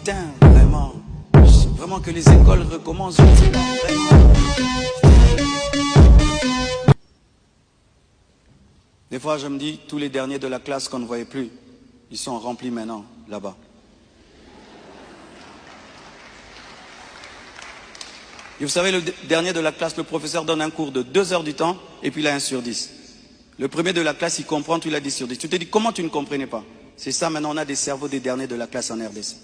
putain, vraiment. Vraiment que les écoles recommencent. Vraiment. Des fois, je me dis, tous les derniers de la classe qu'on ne voyait plus, ils sont remplis maintenant, là-bas. Et vous savez, le dernier de la classe, le professeur donne un cours de 2 heures du temps, et puis il a 1 sur 10. Le premier de la classe, il comprend, tu l'as 10 sur 10. Tu te dis, comment tu ne comprenais pas? C'est ça, maintenant, on a des cerveaux des derniers de la classe en RDC.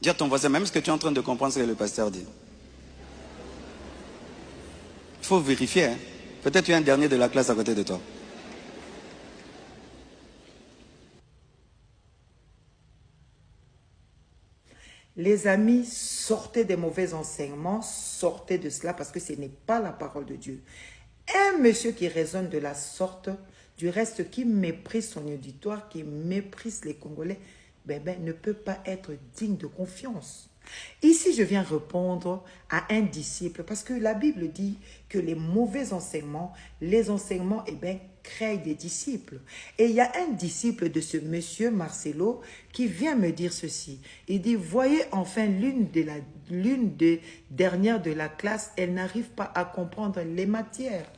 Dis à ton voisin, même ce que tu es en train de comprendre, ce que le pasteur dit. Il faut vérifier, hein. Peut-être tu es un dernier de la classe à côté de toi. Les amis, sortez des mauvais enseignements, sortez de cela parce que ce n'est pas la parole de Dieu. Un monsieur qui raisonne de la sorte, du reste qui méprise son auditoire, qui méprise les Congolais, ne peut pas être digne de confiance. Ici, je viens répondre à un disciple parce que la Bible dit que les mauvais enseignements, les enseignements, créent des disciples. Et il y a un disciple de ce monsieur Marcelo qui vient me dire ceci. Il dit, voyez enfin l'une des dernières de la classe, elle n'arrive pas à comprendre les matières.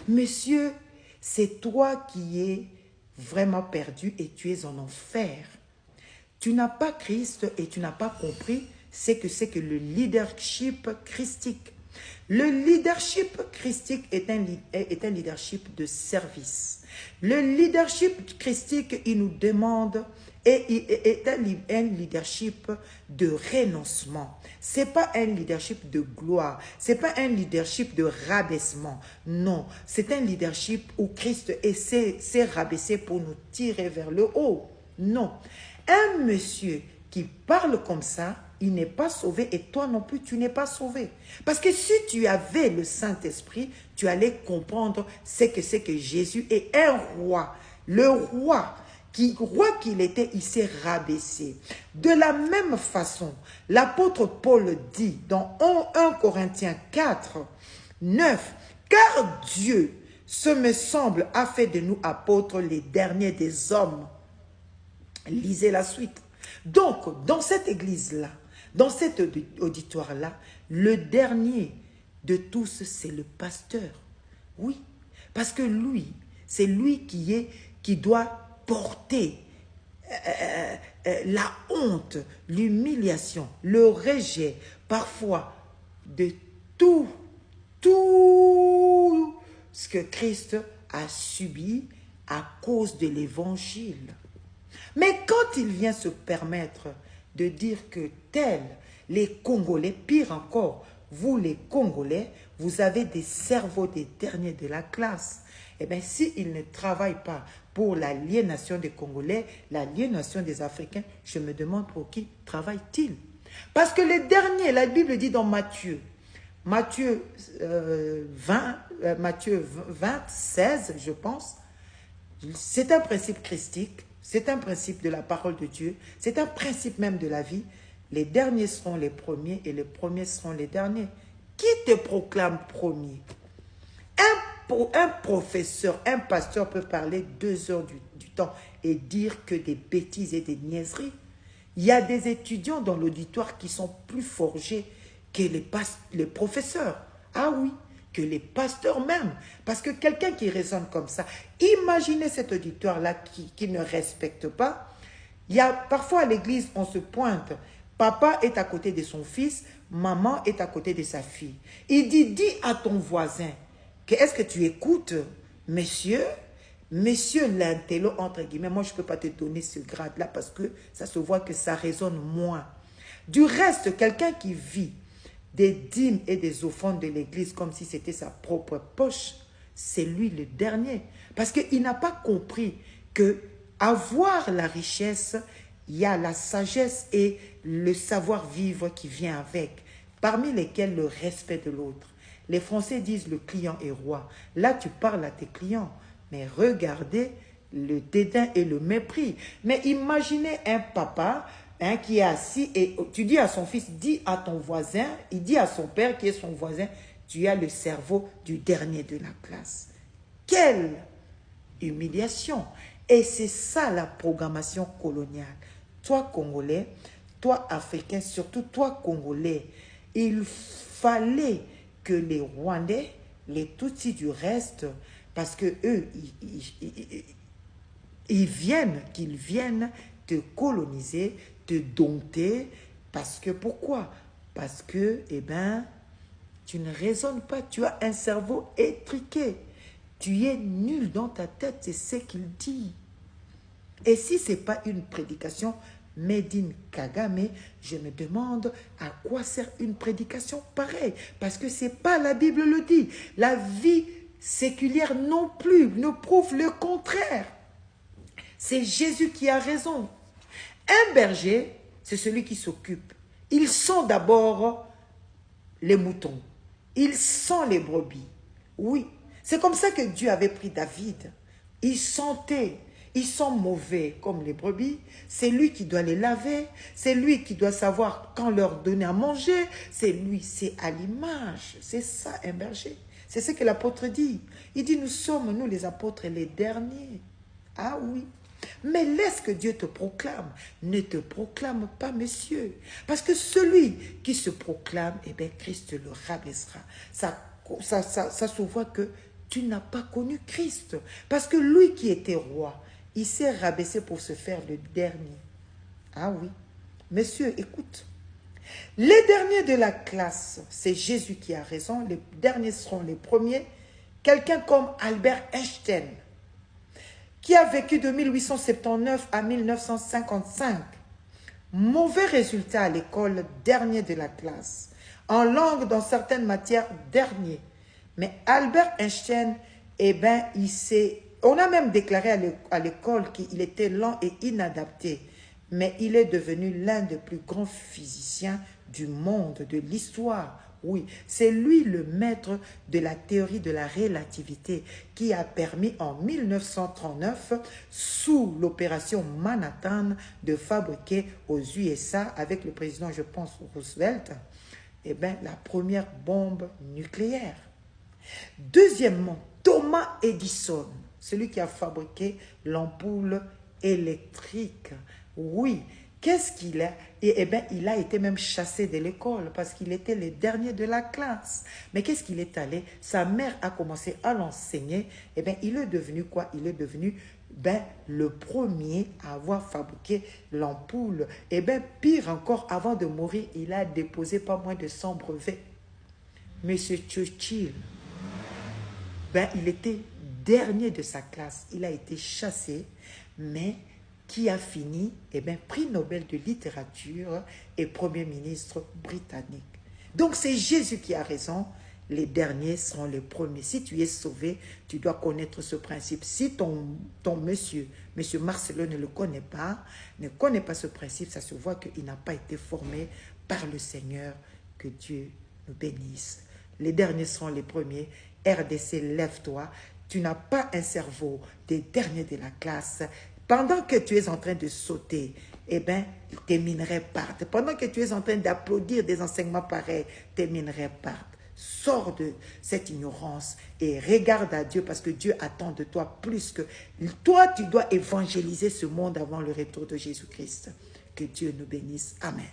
Monsieur, c'est toi qui es vraiment perdu et tu es en enfer. Tu n'as pas Christ et tu n'as pas compris c'est que le leadership christique. Le leadership christique est un leadership de service. Le leadership christique, il nous demande, est un leadership de renoncement. Ce n'est pas un leadership de gloire. Ce n'est pas un leadership de rabaissement. Non, c'est un leadership où Christ s'est rabaissé pour nous tirer vers le haut. Non. Un monsieur qui parle comme ça, il n'est pas sauvé et toi non plus, tu n'es pas sauvé. Parce que si tu avais le Saint-Esprit, tu allais comprendre ce que c'est que Jésus est un roi. Le roi qu'il était, il s'est rabaissé. De la même façon, l'apôtre Paul dit dans 1 Corinthiens 4, 9, « Car Dieu, ce me semble, a fait de nous apôtres les derniers des hommes. » Lisez la suite. Donc, dans cette église-là, dans cet auditoire-là, le dernier de tous, c'est le pasteur. Oui, parce que lui, c'est lui qui doit porter la honte, l'humiliation, le rejet, parfois de tout ce que Christ a subi à cause de l'évangile. Mais quand il vient se permettre de dire que les Congolais, pire encore, vous les Congolais, vous avez des cerveaux des derniers de la classe. Eh bien, s'il ne travaille pas pour l'aliénation des Congolais, l'aliénation des Africains, je me demande pour qui travaille-t-il? Parce que les derniers, la Bible dit dans Matthieu 20, 16, je pense, c'est un principe christique. C'est un principe de la parole de Dieu. C'est un principe même de la vie. Les derniers seront les premiers et les premiers seront les derniers. Qui te proclame premier? Un professeur, un pasteur peut parler 2 heures du temps et dire que des bêtises et des niaiseries. Il y a des étudiants dans l'auditoire qui sont plus forgés que les professeurs. Ah oui, que les pasteurs même. Parce que quelqu'un qui raisonne comme ça, imaginez cet auditoire-là qui ne respecte pas. Il y a parfois à l'église, on se pointe. Papa est à côté de son fils, maman est à côté de sa fille. Il dit, dis à ton voisin, est-ce que tu écoutes, monsieur l'intello, entre guillemets, moi je ne peux pas te donner ce grade-là parce que ça se voit que ça résonne moins. Du reste, quelqu'un qui vit des dîmes et des offrandes de l'église comme si c'était sa propre poche, c'est lui le dernier. Parce qu'il n'a pas compris que avoir la richesse, il y a la sagesse et le savoir-vivre qui vient avec, parmi lesquels le respect de l'autre. Les Français disent le client est roi. Là, tu parles à tes clients, mais regardez le dédain et le mépris. Mais imaginez un papa qui est assis et tu dis à son fils, dis à ton voisin, il dit à son père qui est son voisin, tu as le cerveau du dernier de la classe. Quelle humiliation! Et c'est ça la programmation coloniale. toi Congolais, toi Africain, surtout toi Congolais, il fallait que les Rwandais, les Tutsis du reste, parce que eux, qu'ils viennent te coloniser, te dompter, parce que pourquoi? Parce que, eh ben, tu ne raisonnes pas, tu as un cerveau étriqué, tu es nul dans ta tête, c'est ce qu'il dit. Et si ce n'est pas une prédication made in Kagame, je me demande à quoi sert une prédication pareille. Parce que ce n'est pas la Bible le dit. La vie séculière non plus ne prouve le contraire. C'est Jésus qui a raison. Un berger, c'est celui qui s'occupe. Ils sont d'abord les moutons. Ils sont les brebis. Oui, c'est comme ça que Dieu avait pris David. Il sentait. Ils sont mauvais comme les brebis. C'est lui qui doit les laver. C'est lui qui doit savoir quand leur donner à manger. C'est lui, c'est à l'image. C'est ça un berger. C'est ce que l'apôtre dit. Il dit, nous sommes, nous les apôtres, les derniers. Ah oui. Mais laisse que Dieu te proclame. Ne te proclame pas, monsieur. Parce que celui qui se proclame, eh bien, Christ le rabaissera. Ça se voit que tu n'as pas connu Christ. Parce que lui qui était roi, il s'est rabaissé pour se faire le dernier. Ah oui. Monsieur, écoute. Les derniers de la classe, c'est Jésus qui a raison. Les derniers seront les premiers. Quelqu'un comme Albert Einstein, qui a vécu de 1879 à 1955. Mauvais résultat à l'école, dernier de la classe. En langue, dans certaines matières, dernier. Mais Albert Einstein, eh bien, on a même déclaré à l'école qu'il était lent et inadapté. Mais il est devenu l'un des plus grands physiciens du monde, de l'histoire. Oui, c'est lui le maître de la théorie de la relativité qui a permis en 1939, sous l'opération Manhattan, de fabriquer aux USA, avec le président, je pense, Roosevelt, eh bien, la première bombe nucléaire. Deuxièmement, Thomas Edison, celui qui a fabriqué l'ampoule électrique. Oui, qu'est-ce qu'il a? Eh bien, il a été même chassé de l'école parce qu'il était le dernier de la classe. Mais qu'est-ce qu'il est allé? Sa mère a commencé à l'enseigner. Eh bien, il est devenu quoi? Il est devenu le premier à avoir fabriqué l'ampoule. Eh bien, pire encore, avant de mourir, il a déposé pas moins de 100 brevets. Monsieur Churchill, il était dernier de sa classe. Il a été chassé, mais qui a fini, prix Nobel de littérature et Premier ministre britannique. Donc c'est Jésus qui a raison, les derniers seront les premiers. Si tu es sauvé, tu dois connaître ce principe. Si ton monsieur Marcelo ne le connaît pas ce principe, ça se voit qu'il n'a pas été formé par le Seigneur. Que Dieu nous bénisse. Les derniers seront les premiers. RDC, lève-toi. Tu n'as pas un cerveau des derniers de la classe. Pendant que tu es en train de sauter, tes minerais partent. Pendant que tu es en train d'applaudir des enseignements pareils, tes minerais partent. Sors de cette ignorance et regarde à Dieu parce que Dieu attend de toi plus que... Toi, tu dois évangéliser ce monde avant le retour de Jésus-Christ. Que Dieu nous bénisse. Amen.